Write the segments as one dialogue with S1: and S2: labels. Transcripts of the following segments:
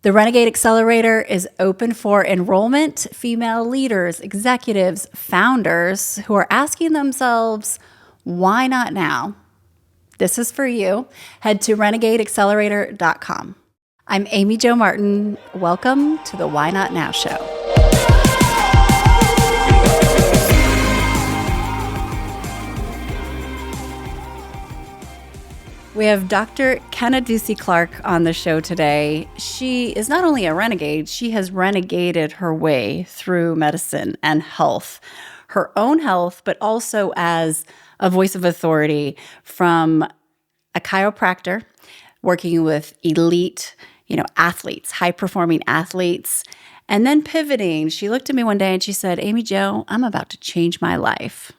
S1: The Renegade Accelerator is open for enrollment. Female leaders, executives, founders who are asking themselves, why not now? This is for you. Head to renegadeaccelerator.com. I'm Amy Jo Martin. Welcome to the Why Not Now Show. We have Dr. Kenna Ducey-Clark on the show today. She is not only a renegade, she has renegaded her way through medicine and health, her own health, but also as a voice of authority from a chiropractor working with elite, athletes, high-performing athletes, and then pivoting. She looked at me one day and she said, Amy Jo, I'm about to change my life.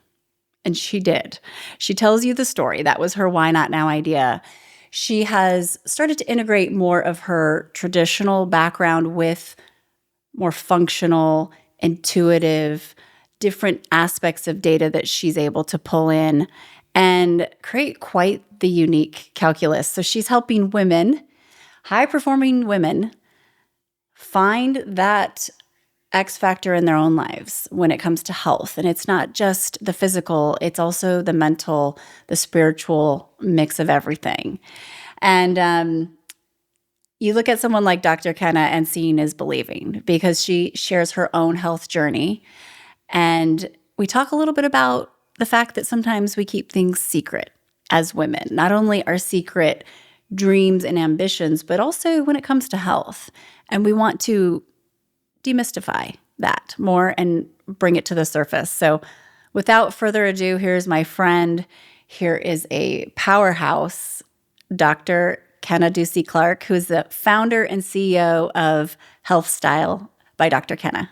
S1: And she did. She tells you the story. That was her why not now idea. She has started to integrate more of her traditional background with more functional, intuitive, different aspects of data that she's able to pull in and create quite the unique calculus. So she's helping women, high-performing women, find that X factor in their own lives when it comes to health. And it's not just the physical, it's also the mental, the spiritual mix of everything. And you look at someone like Dr. Kenna and seeing is believing because she shares her own health journey. And we talk a little bit about the fact that sometimes we keep things secret as women, not only our secret dreams and ambitions, but also when it comes to health. And we want to demystify that more and bring it to the surface. So without further ado, here's my friend. Here is a powerhouse, Dr. Kenna Ducey-Clark, who is the founder and CEO of HealthStyle by Dr. Kenna.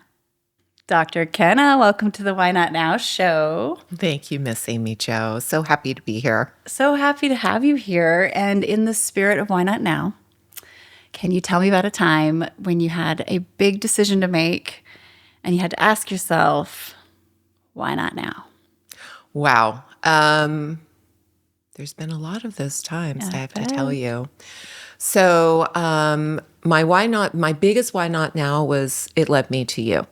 S1: Dr. Kenna, welcome to the Why Not Now show.
S2: Thank you, Miss Amy Jo. So happy to be here.
S1: So happy to have you here. And in the spirit of Why Not Now, can you tell me about a time when you had a big decision to make and you had to ask yourself, why not now?
S2: Wow. There's been a lot of those times, I have to tell you. So my biggest why not now was it led me to you.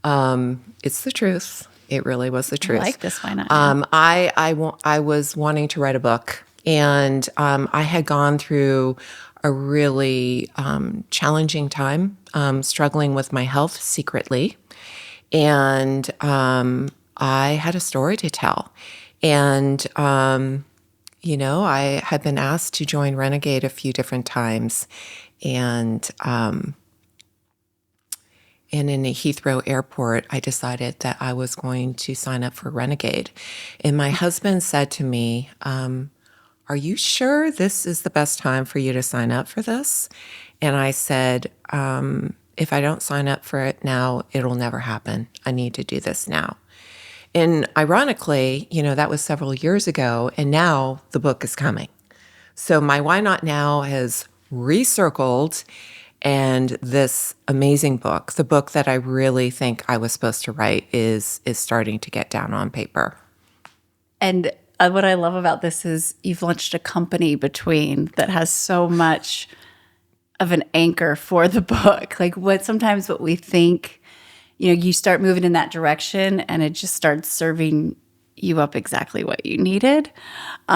S2: It's the truth. It really was the truth.
S1: I like this why not now.
S2: I was wanting to write a book, and I had gone through a really challenging time, struggling with my health secretly. And I had a story to tell. And, I had been asked to join Renegade a few different times. And in a Heathrow airport, I decided that I was going to sign up for Renegade. And my husband said to me, are you sure this is the best time for you to sign up for this? And I said, if I don't sign up for it now, it'll never happen. I need to do this now. And ironically, that was several years ago, and now the book is coming. So my why not now has recircled, and this amazing book, the book that I really think I was supposed to write, is starting to get down on paper.
S1: And what I love about this is you've launched a company between that has so much of an anchor for the book. Like sometimes what we think, you start moving in that direction and it just starts serving you up exactly what you needed. But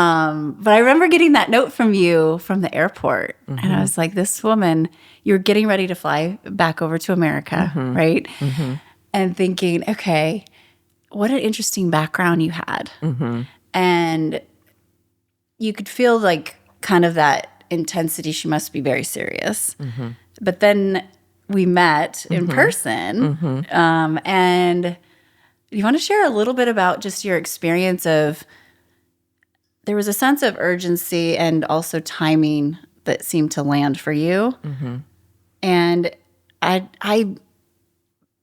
S1: I remember getting that note from you from the airport. Mm-hmm. And I was like, this woman, you're getting ready to fly back over to America, mm-hmm. right? Mm-hmm. And thinking, okay, what an interesting background you had. Mm-hmm. And you could feel like kind of that intensity. She must be very serious. Mm-hmm. But then we met in mm-hmm. person. Mm-hmm. And you want to share a little bit about just your experience of, there was a sense of urgency and also timing that seemed to land for you. Mm-hmm. And I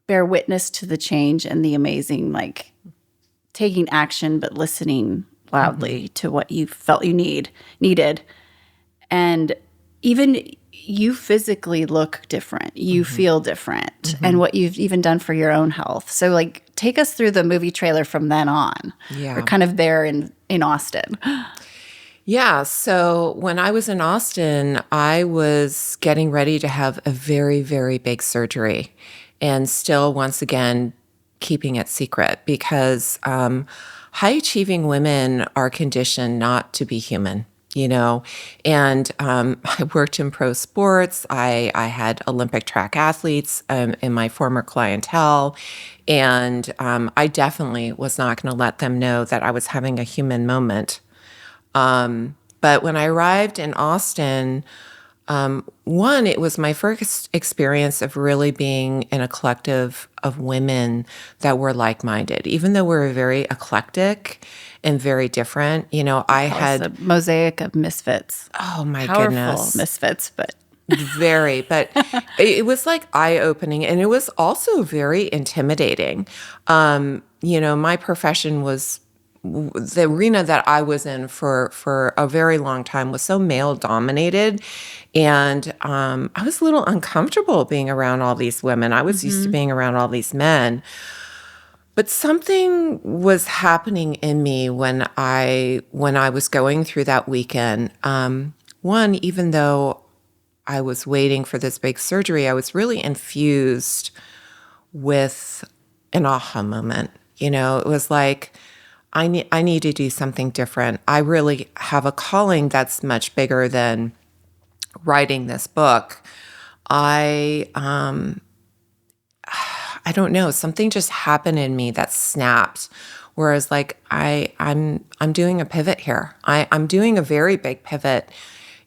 S1: bear witness to the change and the amazing, taking action, but listening loudly mm-hmm. to what you felt you needed. And even you physically look different. You mm-hmm. feel different. Mm-hmm. And what you've even done for your own health. So take us through the movie trailer from then on. Yeah. We're kind of there in Austin.
S2: Yeah. So when I was in Austin, I was getting ready to have a very, very big surgery and still, once again, keeping it secret because high achieving women are conditioned not to be human. And I worked in pro sports. I had Olympic track athletes in my former clientele. And I definitely was not going to let them know that I was having a human moment. But when I arrived in Austin, one, it was my first experience of really being in a collective of women that were like-minded. Even though we're very eclectic and very different, I
S1: It's a
S2: had,
S1: mosaic of misfits.
S2: oh my
S1: Powerful
S2: goodness,
S1: misfits, but
S2: very, but it was like eye-opening and it was also very intimidating. My profession was the arena that I was in for a very long time was so male dominated, and I was a little uncomfortable being around all these women. I was used to being around all these men, but something was happening in me when I was going through that weekend. One, even though I was waiting for this big surgery, I was really infused with an aha moment. It was like, I need to do something different. I really have a calling that's much bigger than writing this book. I don't know, something just happened in me that snapped. Whereas like I'm doing a pivot here. I'm doing a very big pivot.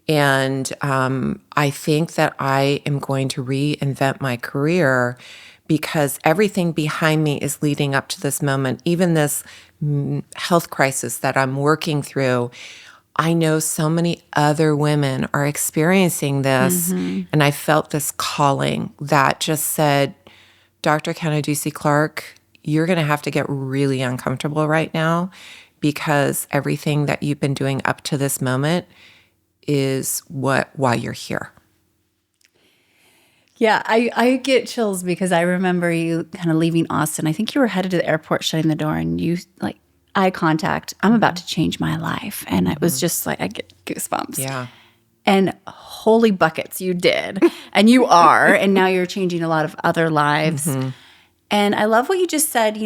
S2: And I think that I am going to reinvent my career because everything behind me is leading up to this moment, even this health crisis that I'm working through. I know so many other women are experiencing this. And I felt this calling that just said, Dr. Kenna Ducey-Clark, you're going to have to get really uncomfortable right now because everything that you've been doing up to this moment is why you're here.
S1: yeah, I get chills because I remember you kind of leaving Austin. I think you were headed to the airport, shutting the door, and you like eye contact. I'm about to change my life, and it was just like I get goosebumps.
S2: Yeah.
S1: And holy buckets, you did, and you are, and now you're changing a lot of other lives. And I love what you just said.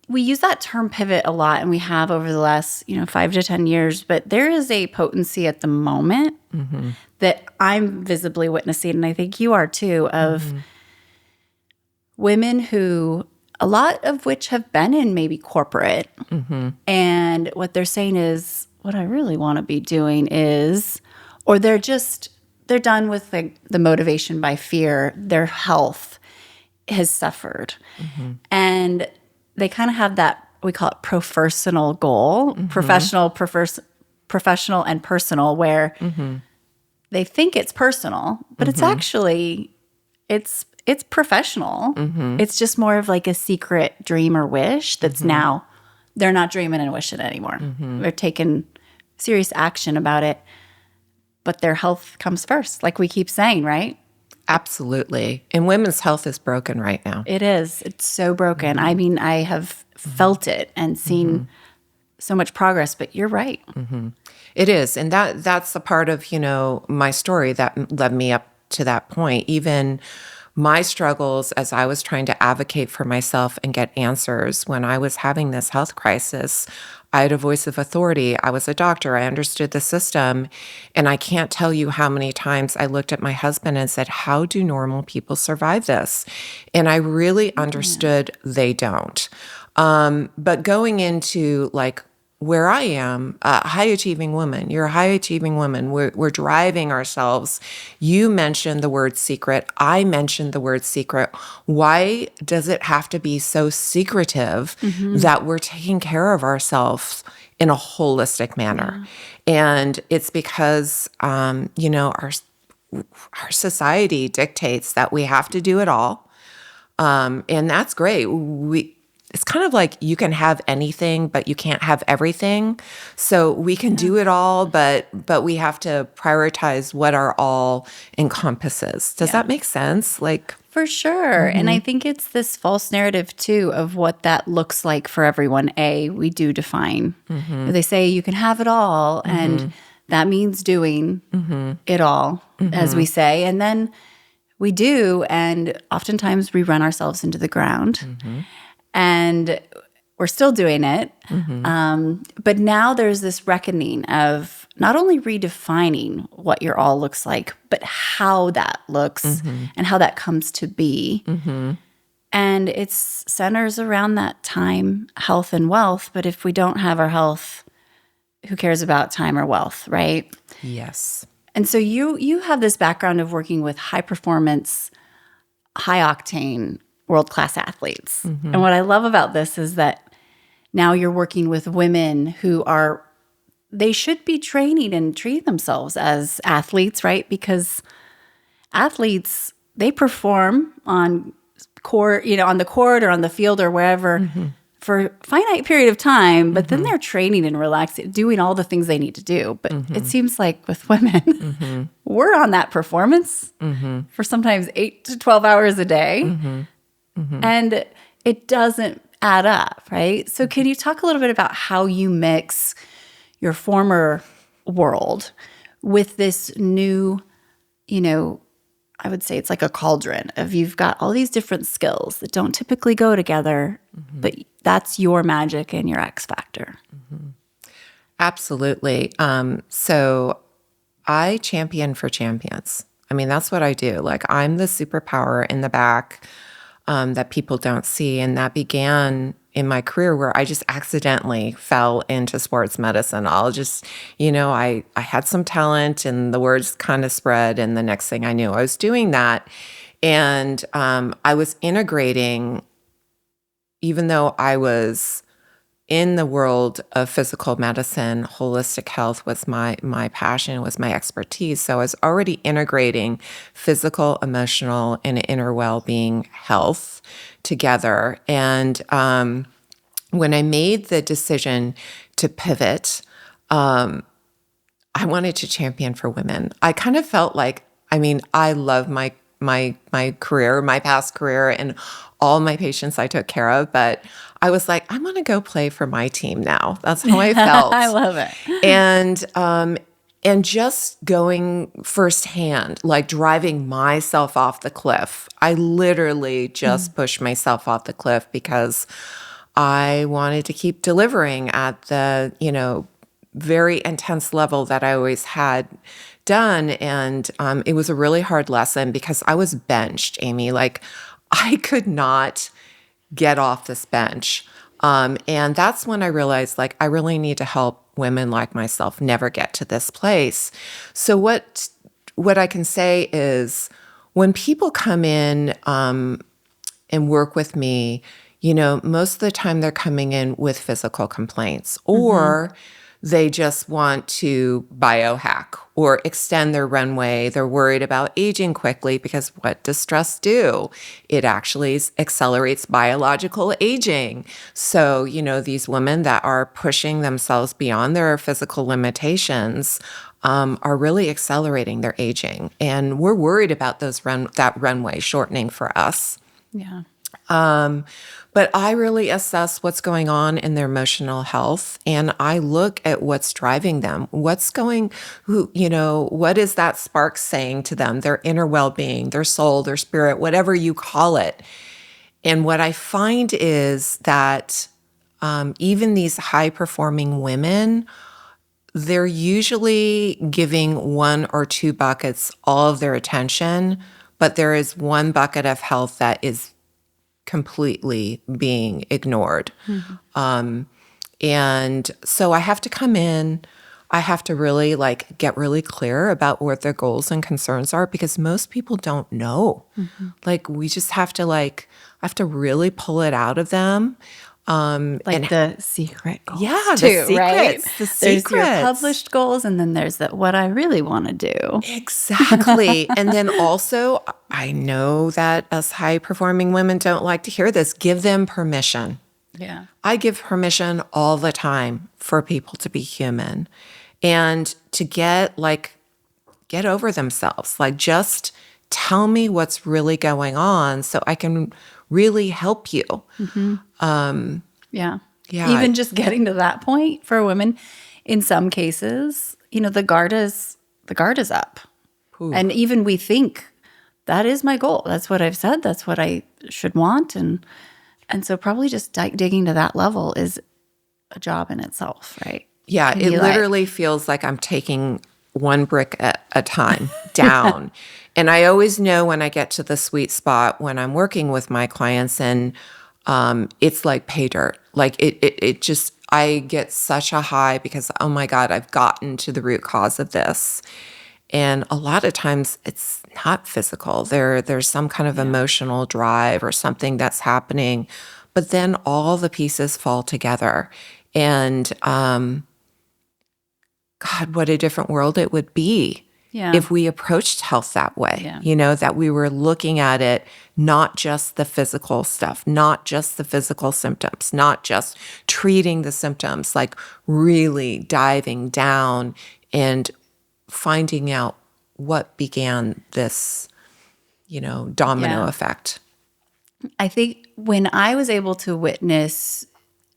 S1: We use that term pivot a lot, and we have over the last 5 to 10 years. But there is a potency at the moment that I'm visibly witnessing, and I think you are too, of women who, a lot of which have been in maybe corporate. And what they're saying is, what I really want to be doing is, or they're done with like the motivation by fear. Their health has suffered. And they kind of have that, we call it professional goal, professional and personal, where they think it's personal, but it's actually, it's professional. It's just more of like a secret dream or wish that's now, they're not dreaming and wishing anymore. They're taking serious action about it, but their health comes first, like we keep saying, right?
S2: Absolutely. And women's health is broken right now.
S1: It is. It's so broken. I mean, I have felt it and seen so much progress, but you're right.
S2: It is. And that's the part of, my story that led me up to that point. Even my struggles as I was trying to advocate for myself and get answers when I was having this health crisis, I had a voice of authority. I was a doctor. I understood the system. And I can't tell you how many times I looked at my husband and said, how do normal people survive this? And I really understood they don't. But going into like where I am, a high achieving woman, you're a high achieving woman. We're driving ourselves. You mentioned the word secret. I mentioned the word secret. Why does it have to be so secretive that we're taking care of ourselves in a holistic manner? And it's because, our society dictates that we have to do it all. And that's great. It's kind of like you can have anything, but you can't have everything. So we can do it all, but we have to prioritize what our all encompasses. Does that make sense? Like,
S1: For sure. And I think it's this false narrative too of what that looks like for everyone. We do define. They say you can have it all, and that means doing it all, as we say. And then we do, and oftentimes we run ourselves into the ground. And we're still doing it. But now there's this reckoning of not only redefining what your all looks like, but how that looks and how that comes to be. And it centers around that time, health, and wealth. But if we don't have our health, who cares about time or wealth, right?
S2: Yes.
S1: And so you have this background of working with high performance, high octane, world-class athletes. And what I love about this is that now you're working with women who they should be training and treating themselves as athletes, right? Because athletes, they perform on on the court or on the field or wherever for a finite period of time, but then they're training and relaxing, doing all the things they need to do. But it seems like with women, we're on that performance for sometimes 8 to 12 hours a day. And it doesn't add up, right? So can you talk a little bit about how you mix your former world with this new, I would say it's like a cauldron of you've got all these different skills that don't typically go together, but that's your magic and your X factor.
S2: Absolutely. So I champion for champions. I mean, that's what I do. Like, I'm the superpower in the back that people don't see. And that began in my career where I just accidentally fell into sports medicine. I had some talent and the words kind of spread. And the next thing I knew, I was doing that. And I was integrating, even though I was in the world of physical medicine, holistic health was my passion, was my expertise. So I was already integrating physical, emotional, and inner well-being health together. And when I made the decision to pivot, I wanted to champion for women. I kind of felt like, I love my career, my past career, and all my patients I took care of, but I was like, I'm going to go play for my team now. That's how I felt.
S1: I love it.
S2: And just going firsthand, like driving myself off the cliff. I literally just pushed myself off the cliff because I wanted to keep delivering at the, very intense level that I always had done. And it was a really hard lesson because I was benched, Amy. Like, I could not get off this bench. And that's when I realized, like, I really need to help women like myself never get to this place. So what I can say is when people come in and work with me, most of the time they're coming in with physical complaints or they just want to biohack or extend their runway. They're worried about aging quickly because what does stress do? It actually accelerates biological aging. So, these women that are pushing themselves beyond their physical limitations are really accelerating their aging. And we're worried about that runway shortening for us.
S1: Yeah.
S2: But I really assess what's going on in their emotional health, and I look at what's driving them. What is that spark saying to them, their inner well-being, their soul, their spirit, whatever you call it. And what I find is that even these high-performing women, they're usually giving 1 or 2 buckets all of their attention, but there is one bucket of health that is completely being ignored. And so I have to come in, I have to really get really clear about what their goals and concerns are because most people don't know. Like we just have to really pull it out of them.
S1: The secret goals.
S2: Yeah,
S1: too,
S2: the secrets.
S1: Right?
S2: The secrets.
S1: There's your published goals, and then there's what I really want to do.
S2: Exactly. And then also, I know that us high-performing women don't like to hear this. Give them permission.
S1: Yeah.
S2: I give permission all the time for people to be human and to get over themselves. Like just tell me what's really going on so I can really help you.
S1: Yeah.
S2: Yeah.
S1: Even just getting to that point for women, in some cases, the guard is up.
S2: Ooh.
S1: And even we think that is my goal. That's what I've said. That's what I should want. And so probably just digging to that level is a job in itself, right?
S2: Yeah,
S1: Can
S2: it
S1: you,
S2: literally feels like I'm taking one brick at a time down. And I always know when I get to the sweet spot when I'm working with my clients, and it's like pay dirt. Like it just, I get such a high because, oh my God, I've gotten to the root cause of this. And a lot of times it's not physical. There's some kind of emotional drive or something that's happening, but then all the pieces fall together. And God, what a different world it would be if we approached health that way. That we were looking at it, not just the physical stuff, not just the physical symptoms, not just treating the symptoms, like really diving down and finding out what began this, domino effect.
S1: I think when I was able to witness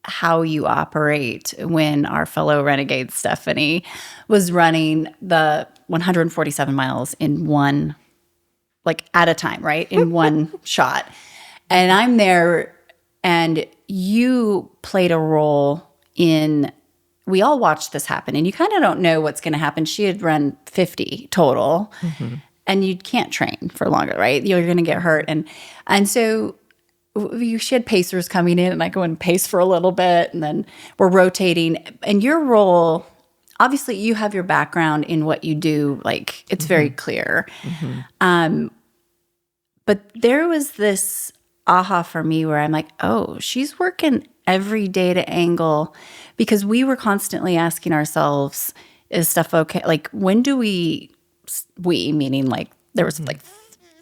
S1: how you operate when our fellow renegade Stephanie was running the 147 miles in one, like at a time, right? In one shot. And I'm there and you played a role in, we all watched this happen and you kind of don't know what's going to happen. She had run 50 total and you can't train for longer, right? You're going to get hurt. And so she had pacers coming in and I go and pace for a little bit and then we're rotating. And your role, obviously you have your background in what you do, like it's very clear. But there was this aha for me where I'm like, oh, she's working every data angle because we were constantly asking ourselves, is stuff okay? Like when do we meaning like there was like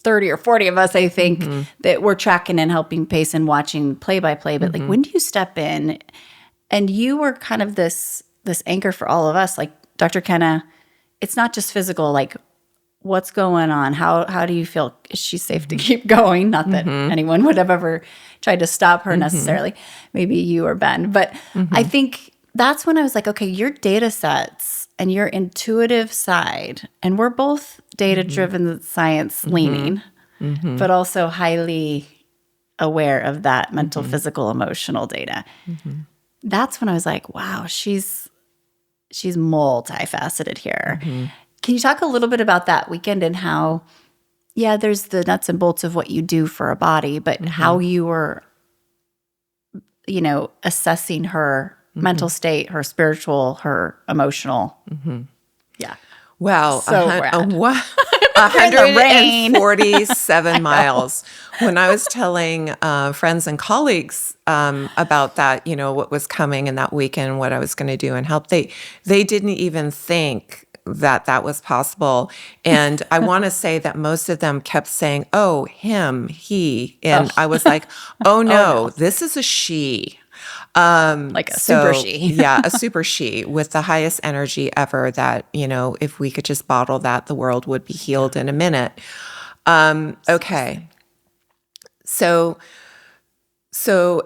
S1: 30 or 40 of us, I think, that were tracking and helping pace and watching play by play. But like, when do you step in? And you were kind of this anchor for all of us. Like, Dr. Kenna, it's not just physical. Like, what's going on? How do you feel? Is she safe to keep going? Not that anyone would have ever tried to stop her necessarily. Maybe you or Ben. But I think that's when I was like, okay, your data sets and your intuitive side, and we're both data-driven science leaning, but also highly aware of that mental, physical, emotional data. That's when I was like, wow, she's multifaceted here. Can you talk a little bit about that weekend and how, there's the nuts and bolts of what you do for a body, but how you were, assessing her mental state, her spiritual, her emotional. Yeah.
S2: Well,
S1: So rad.
S2: 147 miles. When I was telling friends and colleagues about that, what was coming in that weekend, what I was going to do and help, they didn't even think that was possible. And I want to say that most of them kept saying, oh, him, he. And I was like, oh, no, this is a she.
S1: Like a super she.
S2: Yeah, a super she with the highest energy ever that, if we could just bottle that, the world would be healed in a minute. Okay. So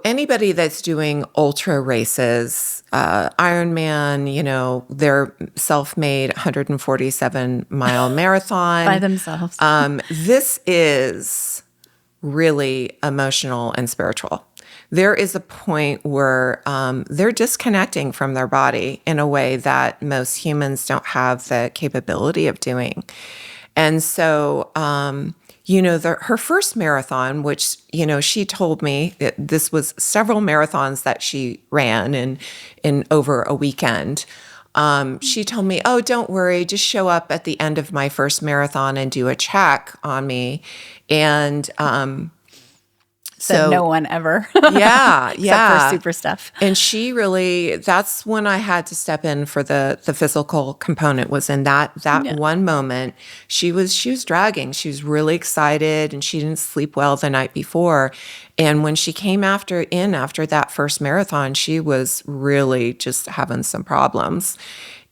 S2: anybody that's doing ultra races, Ironman, their self-made 147-mile marathon.
S1: By themselves.
S2: This is really emotional and spiritual. There is a point where they're disconnecting from their body in a way that most humans don't have the capability of doing. And so, her first marathon, which, she told me that this was several marathons that she ran in over a weekend. She told me, oh, don't worry, just show up at the end of my first marathon and do a check on me. And
S1: So no one ever.
S2: Yeah,
S1: Except for super stuff.
S2: And she really, that's when I had to step in for the physical component, was in that one moment. She was dragging. She was really excited and she didn't sleep well the night before. And when she came after that first marathon, she was really just having some problems.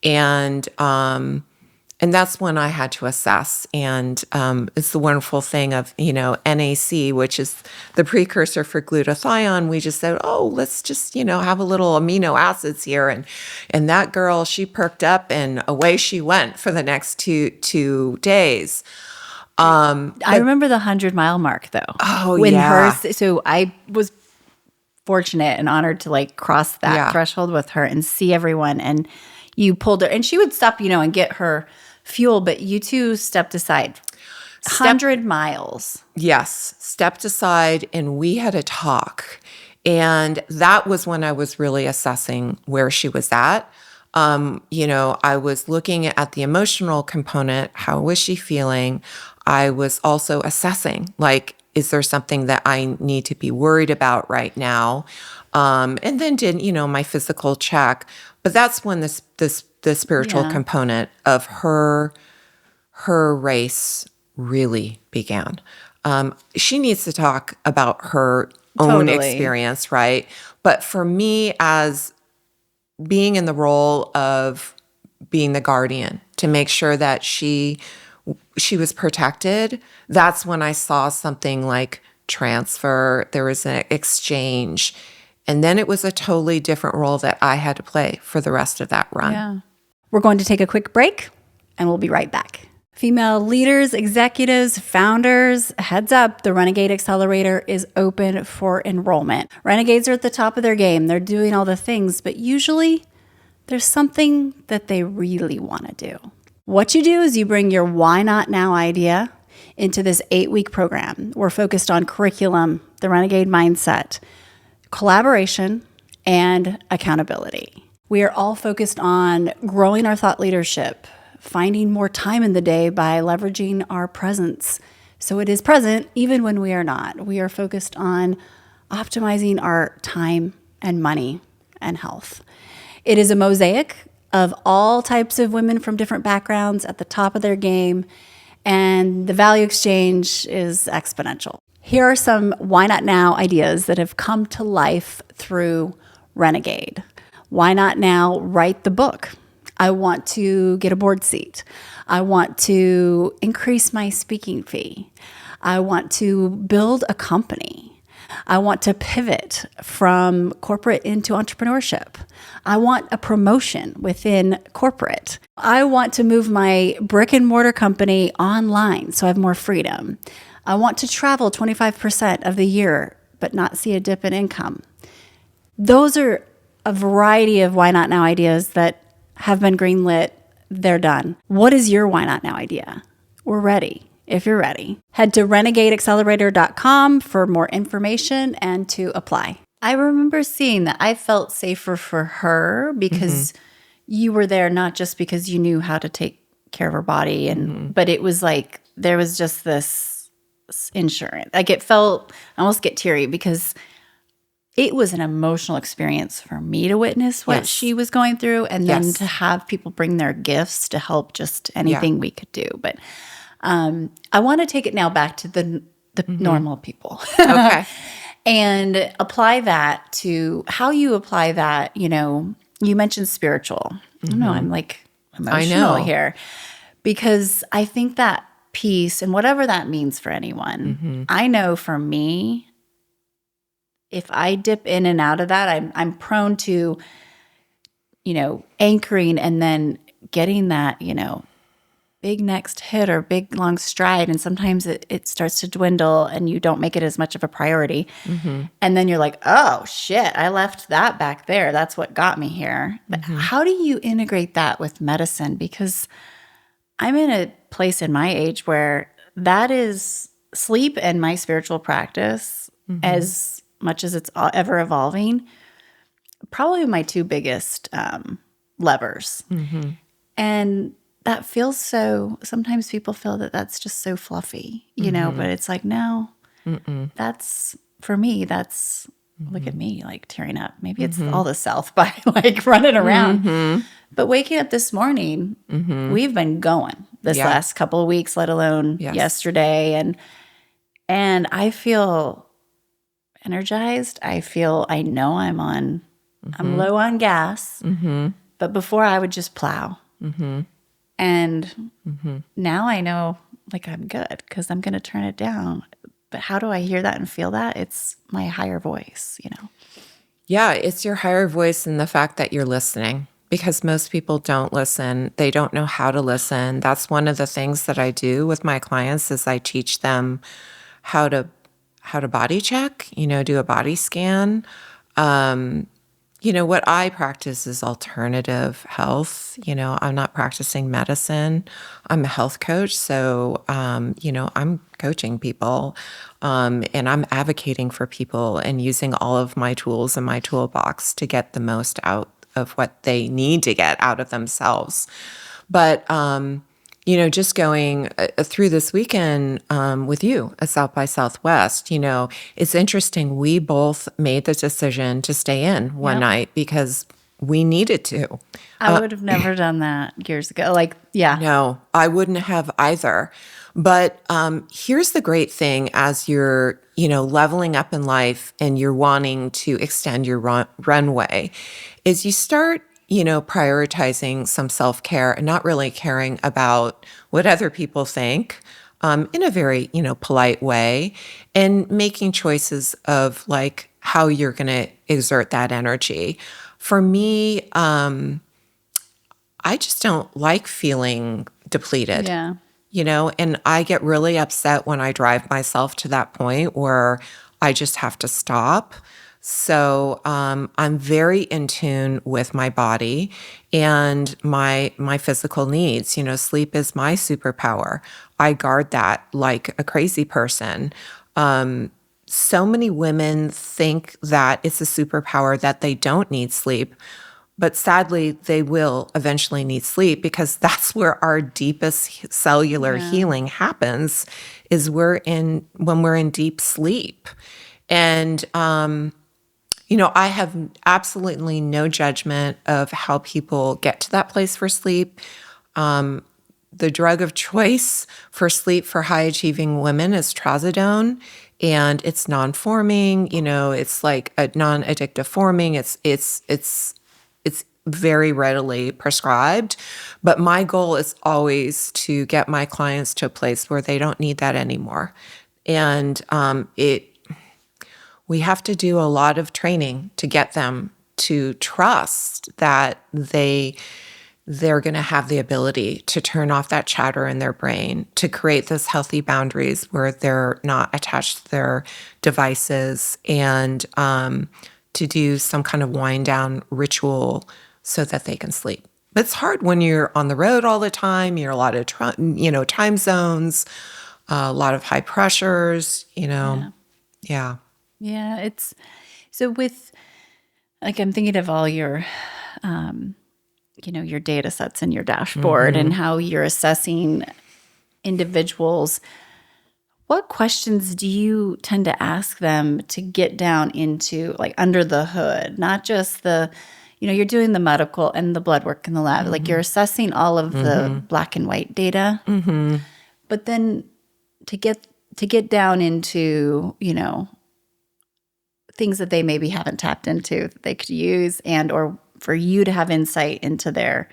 S2: And And that's when I had to assess. And it's the wonderful thing of, NAC, which is the precursor for glutathione. We just said, oh, let's just, have a little amino acids here. And that girl, she perked up and away she went for the next two days.
S1: I remember the 100-mile mark, though.
S2: Oh,
S1: when
S2: yeah.
S1: So I was fortunate and honored to like cross that threshold with her and see everyone. And you pulled her, and she would stop, and get her fuel, but you two stepped aside. 100 miles.
S2: Yes, stepped aside, and we had a talk. And that was when I was really assessing where she was at. I was looking at the emotional component. How was she feeling? I was also assessing, like, is there something that I need to be worried about right now? And then did, my physical check. But that's when the spiritual component of her race really began. She needs to talk about her own experience, right? But for me, as being in the role of being the guardian to make sure that she was protected, that's when I saw something like transfer. There was an exchange. And then it was a totally different role that I had to play for the rest of that run.
S1: Yeah. We're going to take a quick break, and we'll be right back. Female leaders, executives, founders, heads up, the Renegade Accelerator is open for enrollment. Renegades are at the top of their game. They're doing all the things, but usually there's something that they really want to do. What you do is you bring your why not now idea into this 8-week program. We're focused on curriculum, the Renegade mindset, collaboration, and accountability. We are all focused on growing our thought leadership, finding more time in the day by leveraging our presence. So it is present even when we are not. We are focused on optimizing our time and money and health. It is a mosaic of all types of women from different backgrounds at the top of their game, and the value exchange is exponential. Here are some why not now ideas that have come to life through Renegade. Why not now write the book? I want to get a board seat. I want to increase my speaking fee. I want to build a company. I want to pivot from corporate into entrepreneurship. I want a promotion within corporate. I want to move my brick and mortar company online so I have more freedom. I want to travel 25% of the year, but not see a dip in income. Those are a variety of why not now ideas that have been greenlit. They're done. What is your why not now idea? We're ready. If you're ready, head to renegadeaccelerator.com for more information and to apply. I remember seeing that. I felt safer for her because you were there, not just because you knew how to take care of her body, but it was like there was just this insurance. Like it felt, I almost get teary because it was an emotional experience for me to witness what she was going through, and then to have people bring their gifts to help just anything we could do. But I want to take it now back to the normal people.
S2: Okay.
S1: And apply that to how you apply that. You mentioned spiritual. I don't know, I'm like emotional here because I think that piece, and whatever that means for anyone, I know for me, if I dip in and out of that, I'm prone to, anchoring and then getting that, big next hit or big long stride. And sometimes it starts to dwindle and you don't make it as much of a priority. And then you're like, oh shit, I left that back there. That's what got me here. But how do you integrate that with medicine? Because I'm in a place in my age where that is sleep and my spiritual practice, as much as it's ever evolving, probably my two biggest levers. And that feels so, sometimes people feel that that's just so fluffy, but it's like, no, that's, for me, that's, look at me, like tearing up. Maybe it's all the self by like running around. But waking up this morning, we've been going this last couple of weeks, let alone yesterday. And I feel energized. I know I'm low on gas, but before I would just plow. And now I know, like, I'm good because I'm going to turn it down. But how do I hear that and feel that? It's my higher voice, you know?
S2: Yeah, it's your higher voice and the fact that you're listening because most people don't listen. They don't know how to listen. That's one of the things that I do with my clients is I teach them how to body check, do a body scan. What I practice is alternative health. I'm not practicing medicine. I'm a health coach. So, I'm coaching people and I'm advocating for people and using all of my tools in my toolbox to get the most out of what they need to get out of themselves. But, just going through this weekend with you at South by Southwest, it's interesting. We both made the decision to stay in one
S1: Yep.
S2: night because we needed to.
S1: I would have never done that years ago. Like, yeah.
S2: No, I wouldn't have either. But here's the great thing as you're, leveling up in life and you're wanting to extend your runway is you start, prioritizing some self-care and not really caring about what other people think in a very, polite way and making choices of like how you're going to exert that energy. For me, I just don't like feeling depleted.
S1: Yeah.
S2: And I get really upset when I drive myself to that point where I just have to stop. So I'm very in tune with my body and my physical needs. Sleep is my superpower. I guard that like a crazy person. So many women think that it's a superpower that they don't need sleep. But sadly, they will eventually need sleep because that's where our deepest cellular healing happens is when we're in deep sleep. And, I have absolutely no judgment of how people get to that place for sleep. The drug of choice for sleep for high achieving women is trazodone. And it's non-forming, it's like a non-addictive forming. It's very readily prescribed. But my goal is always to get my clients to a place where they don't need that anymore. And we have to do a lot of training to get them to trust that they're going to have the ability to turn off that chatter in their brain, to create those healthy boundaries where they're not attached to their devices, and to do some kind of wind down ritual so that they can sleep. But it's hard when you're on the road all the time. You're a lot of time zones, a lot of high pressures. Yeah.
S1: Yeah. It's so with like I'm thinking of all your your data sets in your dashboard and how you're assessing individuals. What questions do you tend to ask them to get down into like under the hood, not just you're doing the medical and the blood work in the lab, like you're assessing all of the black and white data, but then to get down into, things that they maybe haven't tapped into that they could use and or for you to have insight into their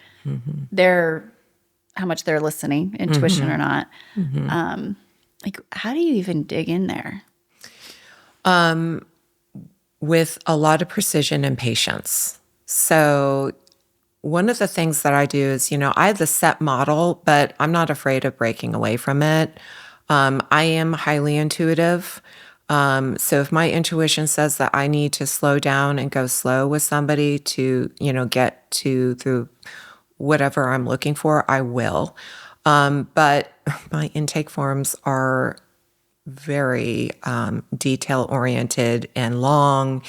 S1: how much they're listening, intuition or not. Like, how do you even dig in there?
S2: With a lot of precision and patience. So one of the things that I do is, I have the set model, but I'm not afraid of breaking away from it. I am highly intuitive. So if my intuition says that I need to slow down and go slow with somebody to, get to through whatever I'm looking for, I will. But my intake forms are very detail oriented and long,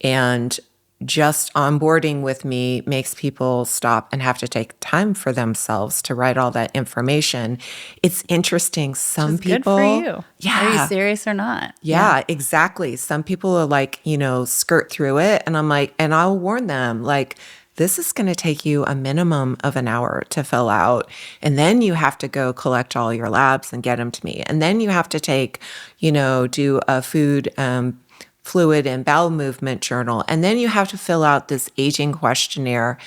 S2: and just onboarding with me makes people stop and have to take time for themselves to write all that information. It's interesting. Some people,
S1: good for you.
S2: Yeah.
S1: Are you serious or not?
S2: Yeah, exactly. Some people are like, skirt through it. And I'm like, and I'll warn them, like, this is going to take you a minimum of an hour to fill out. And then you have to go collect all your labs and get them to me. And then you have to take, do a food, fluid and bowel movement journal. And then you have to fill out this aging questionnaire.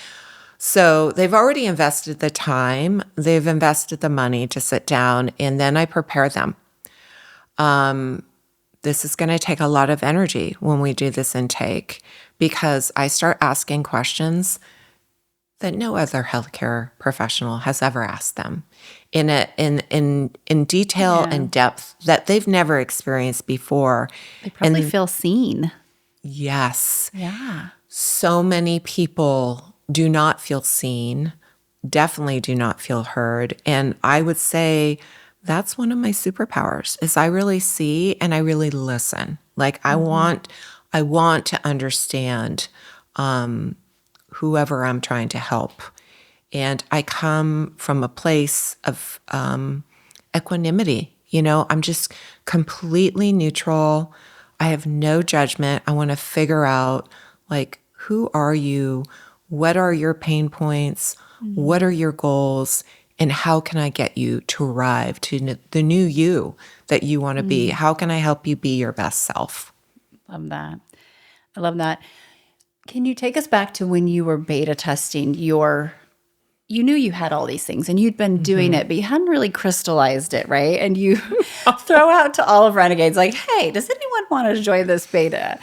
S2: So they've already invested the time, they've invested the money to sit down, and then I prepare them. This is going to take a lot of energy when we do this intake because I start asking questions that no other healthcare professional has ever asked them in detail and depth that they've never experienced before.
S1: They probably feel seen.
S2: Yes.
S1: Yeah.
S2: So many people do not feel seen, definitely do not feel heard. And I would say that's one of my superpowers is I really see and I really listen. Like I want to understand whoever I'm trying to help. And I come from a place of equanimity. I'm just completely neutral. I have no judgment. I want to figure out, like, who are you? What are your pain points? What are your goals? And how can I get you to arrive to the new you that you want to be? How can I help you be your best self?
S1: Love that. I love that. Can you take us back to when you were beta testing you knew you had all these things and you'd been doing it, but you hadn't really crystallized it, right? And you throw out to all of Renegades like, hey, does anyone want to join this beta?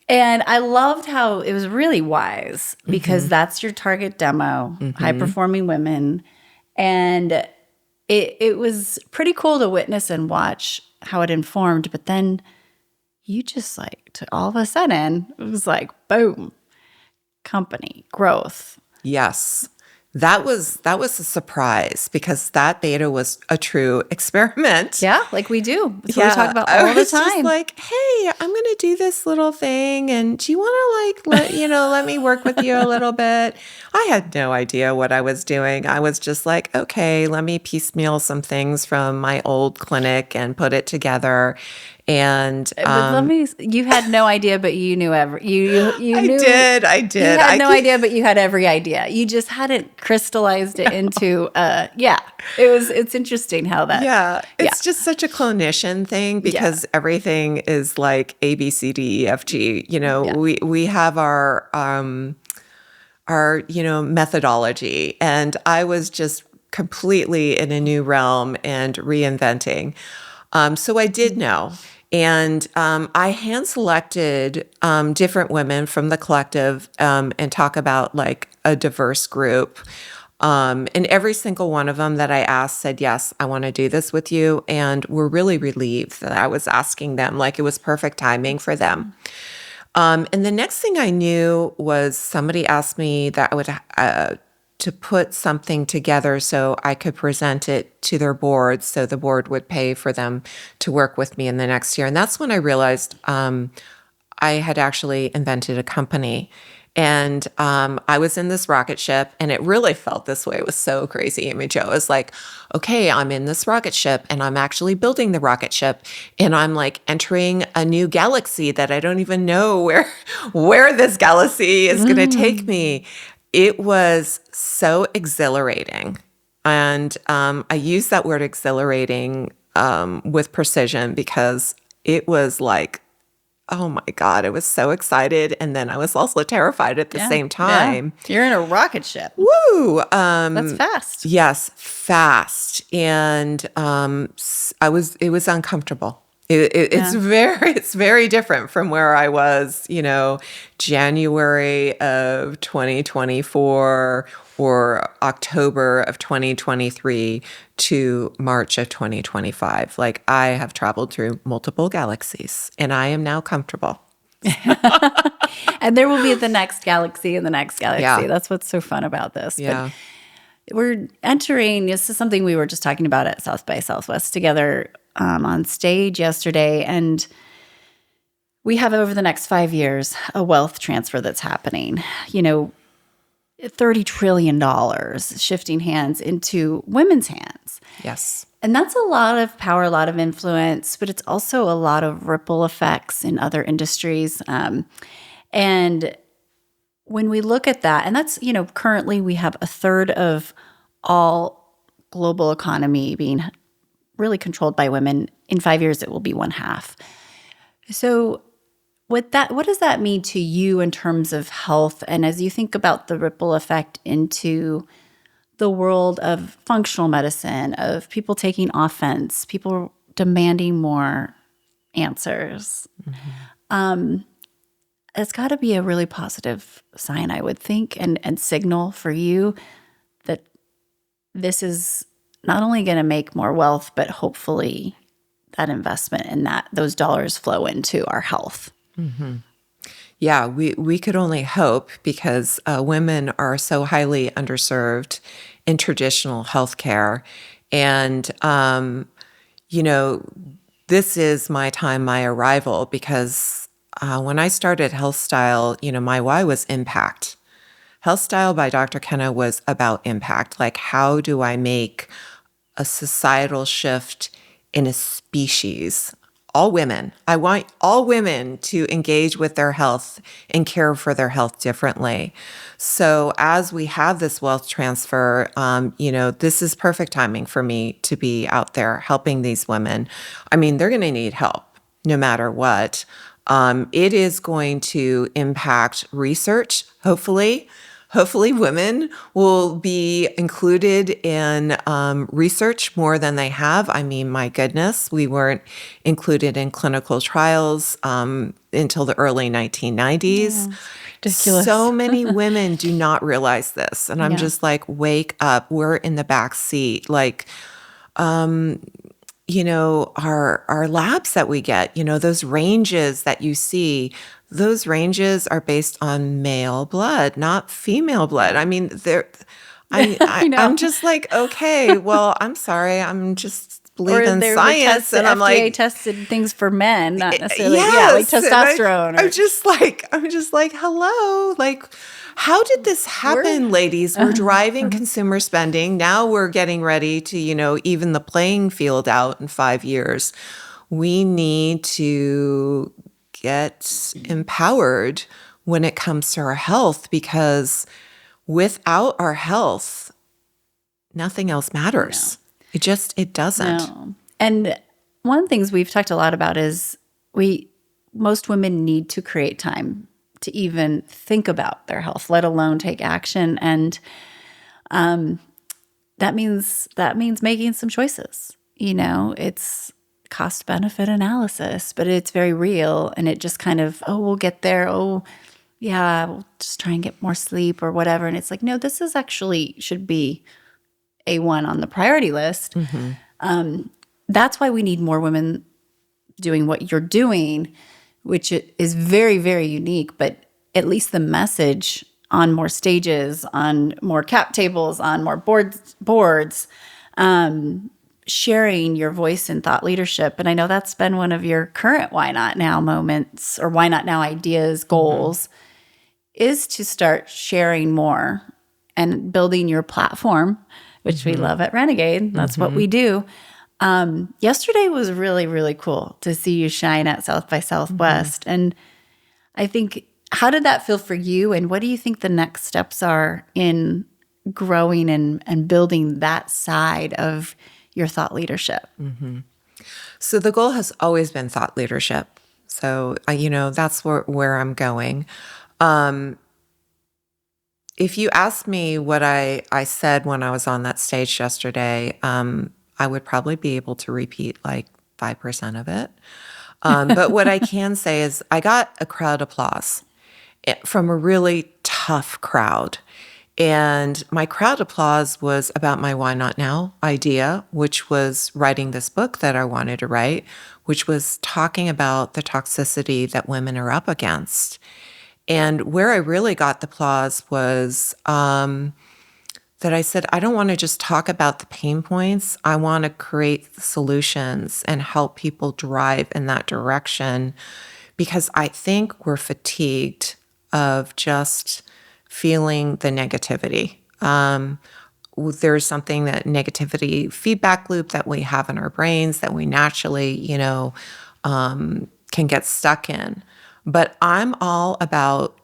S1: And I loved how it was really wise because that's your target demo, high-performing women. And it was pretty cool to witness and watch how it informed. But then you just all of a sudden, it was like, boom, company, growth.
S2: Yes. That was a surprise because that beta was a true experiment.
S1: Yeah, like we do. That's what we talk about all the time.
S2: I was just like, hey, I'm going to do this little thing, and do you want to let me work with you a little bit? I had no idea what I was doing. I was just like, okay, let me piecemeal some things from my old clinic and put it together. And
S1: you had no idea, but you knew you knew.
S2: I did.
S1: You had no idea, but you had every idea. You just hadn't crystallized it into it's interesting how that.
S2: It's just such a clinician thing because everything is like A, B, C, D, E, F, G. We have our methodology, and I was just completely in a new realm and reinventing. So I did know. And I hand selected different women from the collective and talk about like a diverse group. And every single one of them that I asked said, yes, I want to do this with you. And were really relieved that I was asking them, like it was perfect timing for them. And the next thing I knew was somebody asked me that I would to put something together so I could present it to their board so the board would pay for them to work with me in the next year. And that's when I realized I had actually invented a company. And I was in this rocket ship, and it really felt this way. It was so crazy, Amy Jo. It was like, okay, I'm in this rocket ship, and I'm actually building the rocket ship, and I'm like entering a new galaxy that I don't even know where this galaxy is going to take me. It was so exhilarating. And I use that word exhilarating with precision because it was like, oh my God, I was so excited. And then I was also terrified at the same time.
S1: Yeah. You're in a rocket ship.
S2: Woo!
S1: That's fast.
S2: Yes, fast. And it was uncomfortable. It's very different from where I was, January of 2024 or October of 2023 to March of 2025. Like I have traveled through multiple galaxies and I am now comfortable.
S1: And there will be the next galaxy and the next galaxy.
S2: Yeah.
S1: That's what's so fun about this.
S2: Yeah.
S1: But we're entering, this is something we were just talking about at South by Southwest together on stage yesterday. And we have over the next 5 years a wealth transfer that's happening. $30 trillion shifting hands into women's hands.
S2: Yes.
S1: And that's a lot of power, a lot of influence, but it's also a lot of ripple effects in other industries. And when we look at that, and that's, currently we have a third of all global economy being really controlled by women. In 5 years, it will be 1/2. So what does that mean to you in terms of health? And as you think about the ripple effect into the world of functional medicine, of people taking offense, people demanding more answers, it's got to be a really positive sign, I would think, and signal for you that this is not only going to make more wealth, but hopefully that investment and those dollars flow into our health.
S2: Yeah, we could only hope because women are so highly underserved in traditional healthcare. And, this is my time, my arrival, because when I started HealthStyle, my why was impact. HealthStyle by Dr. Kenna was about impact. Like, how do I make a societal shift in a species? All women. I want all women to engage with their health and care for their health differently. So as we have this wealth transfer, this is perfect timing for me to be out there helping these women. I mean, they're going to need help no matter what. It is going to impact research, hopefully. Hopefully, women will be included in research more than they have. I mean, my goodness, we weren't included in clinical trials until the early 1990s.
S1: Yeah, ridiculous.
S2: So many women do not realize this. And I'm just like, wake up. We're in the back seat. Like, our labs that we get, those ranges that you see, those ranges are based on male blood, not female blood. I mean, I'm just like, okay, well, I'm sorry. I'm just believe in science. And I'm
S1: FDA
S2: like,
S1: tested things for men, not necessarily,
S2: yes,
S1: like testosterone.
S2: I'm just like, hello, like, how did this happen, ladies? We're driving consumer spending. Now we're getting ready to, even the playing field out in 5 years. We need to get empowered when it comes to our health, because without our health, nothing else matters. No. It doesn't.
S1: No. And one of the things we've talked a lot about is most women need to create time to even think about their health, let alone take action. And that means making some choices. It's cost benefit analysis, but it's very real. And it just kind of, we'll get there. Oh, yeah, we'll just try and get more sleep or whatever. And it's like, no, this is actually should be A1 on the priority list. That's why we need more women doing what you're doing, which is very, very unique, but at least the message on more stages, on more cap tables, on more boards, sharing your voice and thought leadership. And I know that's been one of your current why not now moments or why not now ideas, goals, is to start sharing more and building your platform, which we love at Renegade. That's what we do. Yesterday was really, really cool to see you shine at South by Southwest. And I think, how did that feel for you? And what do you think the next steps are in growing and building that side of your thought leadership?
S2: So the goal has always been thought leadership. So, that's where I'm going. If you asked me what I said when I was on that stage yesterday, I would probably be able to repeat like 5% of it. But what I can say is I got a crowd applause from a really tough crowd. And my crowd applause was about my why not now idea, which was writing this book that I wanted to write, which was talking about the toxicity that women are up against. And where I really got the applause was that I said, I don't want to just talk about the pain points. I want to create solutions and help people drive in that direction, because I think we're fatigued of just feeling the negativity. There's something, that negativity feedback loop that we have in our brains that we naturally, can get stuck in. But I'm all about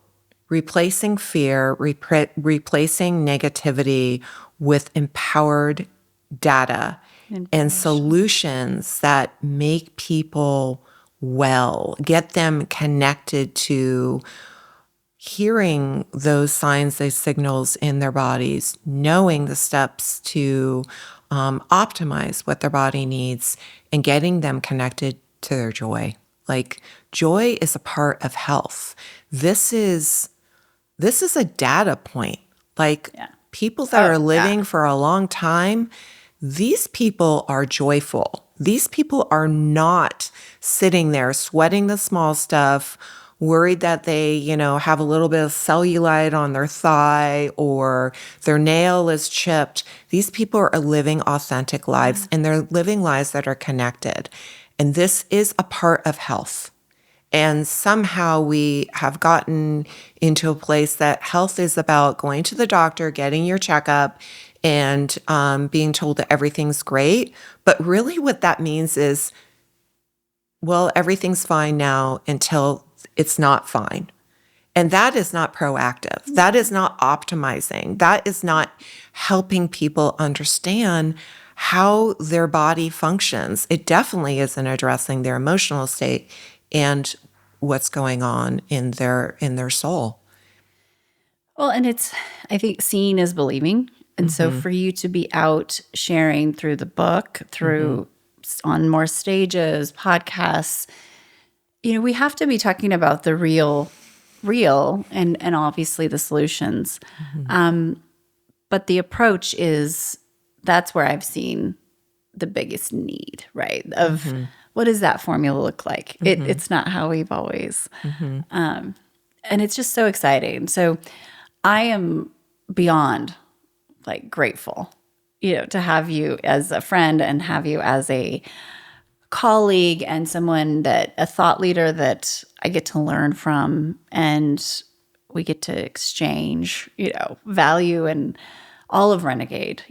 S2: replacing fear, replacing negativity with empowered data and solutions that make people well, get them connected to hearing those signs, those signals in their bodies, knowing the steps to optimize what their body needs, and getting them connected to their joy. Like, joy is a part of health. This is a data point. Like,
S1: Yeah.
S2: people that are
S1: Yeah.
S2: living for a long time, these people are joyful. These people are not sitting there sweating the small stuff, worried that they, have a little bit of cellulite on their thigh or their nail is chipped. These people are living authentic lives, and they're living lives that are connected. And this is a part of health. And somehow we have gotten into a place that health is about going to the doctor, getting your checkup, and being told that everything's great. But really what that means is, well, everything's fine now until it's not fine. And that is not proactive. That is not optimizing. That is not helping people understand how their body functions. It definitely isn't addressing their emotional state and what's going on in their soul.
S1: Well, and I think seeing is believing. And so for you to be out sharing through the book, through on more stages, podcasts, we have to be talking about the real, and obviously the solutions. But the approach that's where I've seen the biggest need, right? Of what does that formula look like? It's not how we've always, and it's just so exciting. So I am beyond grateful, to have you as a friend and have you as a colleague and a thought leader that I get to learn from, and we get to exchange, value, and all of Renegade,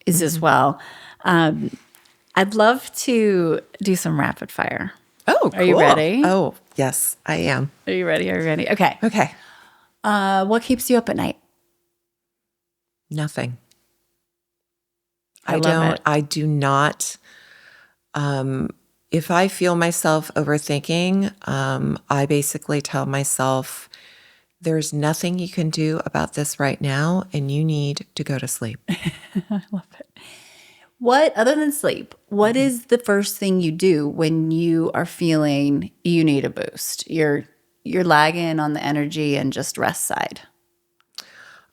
S1: is as well. I'd love to do some rapid fire.
S2: Oh, cool.
S1: Are you ready?
S2: Oh, yes, I am.
S1: Are you ready? Okay.
S2: Okay.
S1: What keeps you up at night?
S2: Nothing.
S1: Love it.
S2: I do not. If I feel myself overthinking, I basically tell myself, there's nothing you can do about this right now, and you need to go to sleep.
S1: I love it. What, other than sleep, what is the first thing you do when you are feeling you need a boost? You're lagging on the energy and just rest side.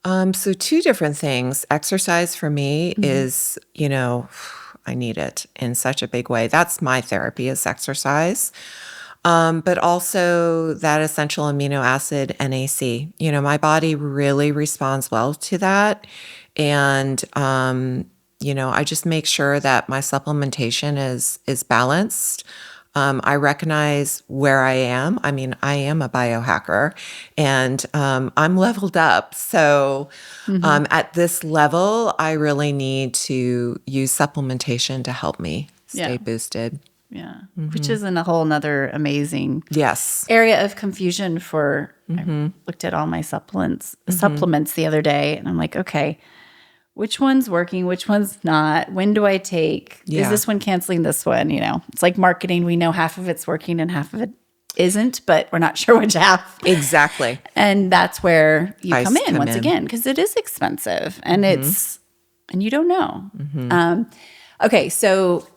S2: So two different things. Exercise for me is, I need it in such a big way. That's my therapy, is exercise. But also that essential amino acid, NAC. My body really responds well to that. And, I just make sure that my supplementation is balanced. I recognize where I am. I mean, I am a biohacker, and I'm leveled up. So at this level, I really need to use supplementation to help me stay boosted.
S1: Yeah. Which isn't a whole nother amazing
S2: Yes.
S1: area of confusion for, I looked at all my supplements the other day, and I'm like, okay, which one's working? Which one's not? When do I take?
S2: Yeah.
S1: Is this one canceling this one? It's like marketing. We know half of it's working and half of it isn't, but we're not sure which half.
S2: Exactly.
S1: And that's where you come in once
S2: in.
S1: again, because it is expensive and and you don't know. Okay. So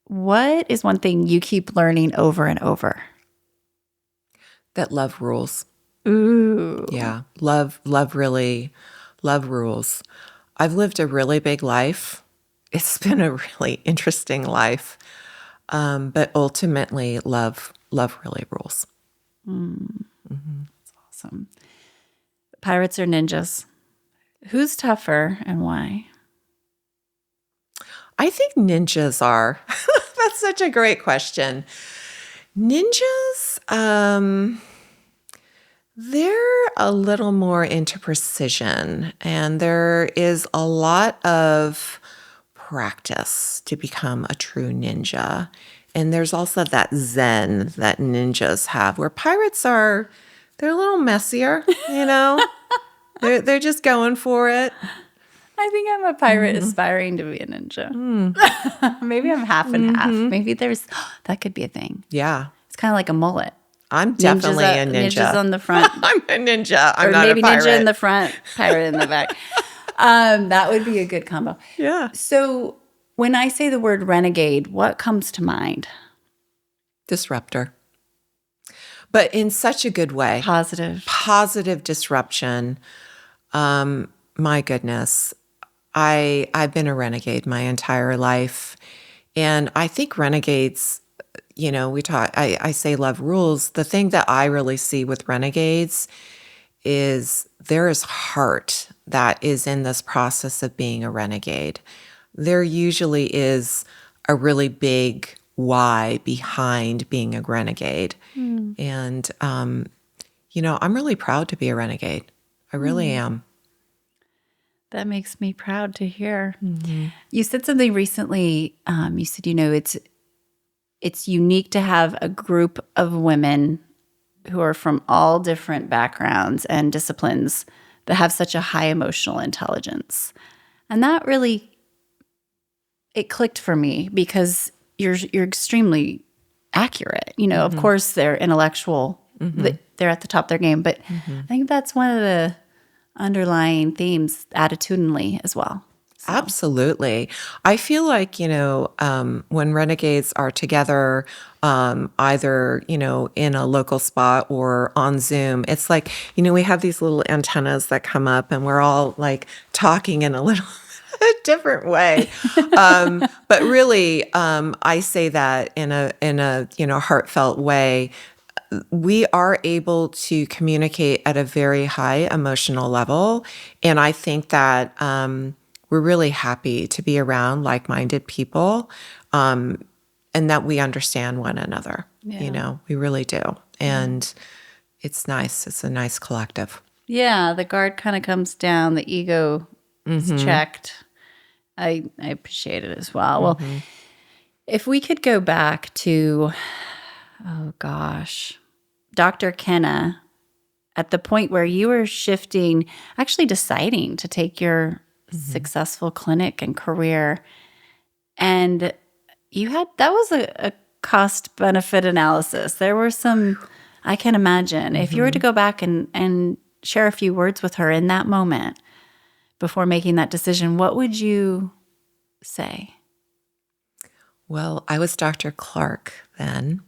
S1: what is one thing you keep learning over and over?
S2: That love rules.
S1: Ooh.
S2: Yeah. Love rules. I've lived a really big life. It's been a really interesting life. But ultimately, love really rules.
S1: That's awesome. Pirates or ninjas? Who's tougher and why?
S2: I think ninjas are. That's such a great question. Ninjas, they're a little more into precision, and there is a lot of practice to become a true ninja. And there's also that zen that ninjas have, where pirates they're a little messier, They're just going for it.
S1: I think I'm a pirate aspiring to be a ninja. Maybe I'm half and half. Maybe that could be a thing.
S2: Yeah.
S1: It's kind of like a mullet.
S2: I'm definitely a ninja.
S1: Ninjas on the front.
S2: I'm a ninja. I'm
S1: or
S2: not
S1: maybe
S2: a pirate.
S1: ninja in the front, pirate in the back. That would be a good combo.
S2: Yeah.
S1: So when I say the word renegade, what comes to mind?
S2: Disruptor. But in such a good way. Positive disruption. My goodness. I've been a renegade my entire life. And I think renegades, I say love rules. The thing that I really see with renegades is there is heart that is in this process of being a renegade. There usually is a really big why behind being a renegade. And, I'm really proud to be a renegade. I really am.
S1: That makes me proud to hear. You said something recently. You said, it's unique to have a group of women who are from all different backgrounds and disciplines that have such a high emotional intelligence. And that really, it clicked for me because you're extremely accurate. Of course, they're intellectual. They're at the top of their game. But I think that's one of the underlying themes attitudinally as well. So.
S2: Absolutely. I feel like, when renegades are together, either, in a local spot or on Zoom, it's like, we have these little antennas that come up and we're all like talking in a little different way. But really, I say that in a heartfelt way. We are able to communicate at a very high emotional level. And I think that we're really happy to be around like-minded people and that we understand one another.
S1: Yeah.
S2: We really do. And it's nice. It's a nice collective.
S1: Yeah, the guard kind of comes down. The ego is checked. I appreciate it as well. Well, if we could go back to, oh gosh, Dr. Kenna, at the point where you were shifting, actually deciding to take your successful clinic and career, and that was a cost benefit analysis. There were some, I can imagine, if you were to go back and share a few words with her in that moment before making that decision, what would you say?
S2: Well, I was Dr. Clark then.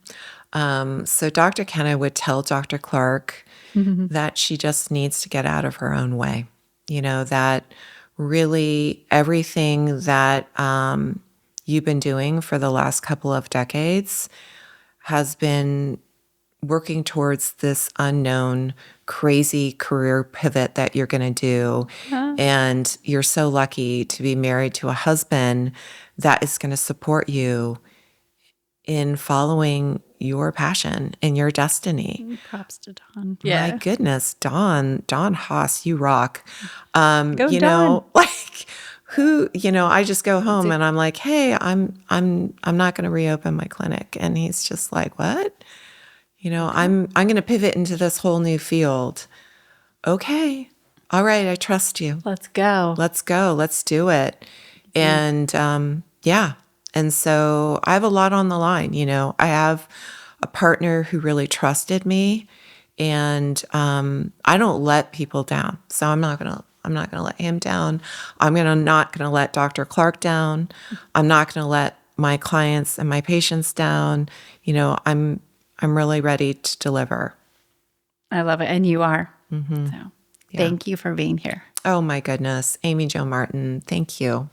S2: So Dr. Kenna would tell Dr. Clark that she just needs to get out of her own way. That really everything that you've been doing for the last couple of decades has been working towards this unknown, crazy career pivot that you're going to do. And you're so lucky to be married to a husband that is going to support you in following your passion and your destiny.
S1: Props to Dawn.
S2: My goodness, Dawn Haas, you rock.
S1: Go Dawn.
S2: I just go home and I'm like, hey, I'm not going to reopen my clinic. And he's just like, what? I'm going to pivot into this whole new field. Okay. All right. I trust you.
S1: Let's go.
S2: Let's do it. And And so I have a lot on the line. I have a partner who really trusted me, and I don't let people down. So I'm not gonna let him down. Not gonna let Dr. Clark down. I'm not gonna let my clients and my patients down. I'm really ready to deliver.
S1: I love it, and you are. So thank you for being here.
S2: Oh my goodness, Amy Jo Martin, thank you.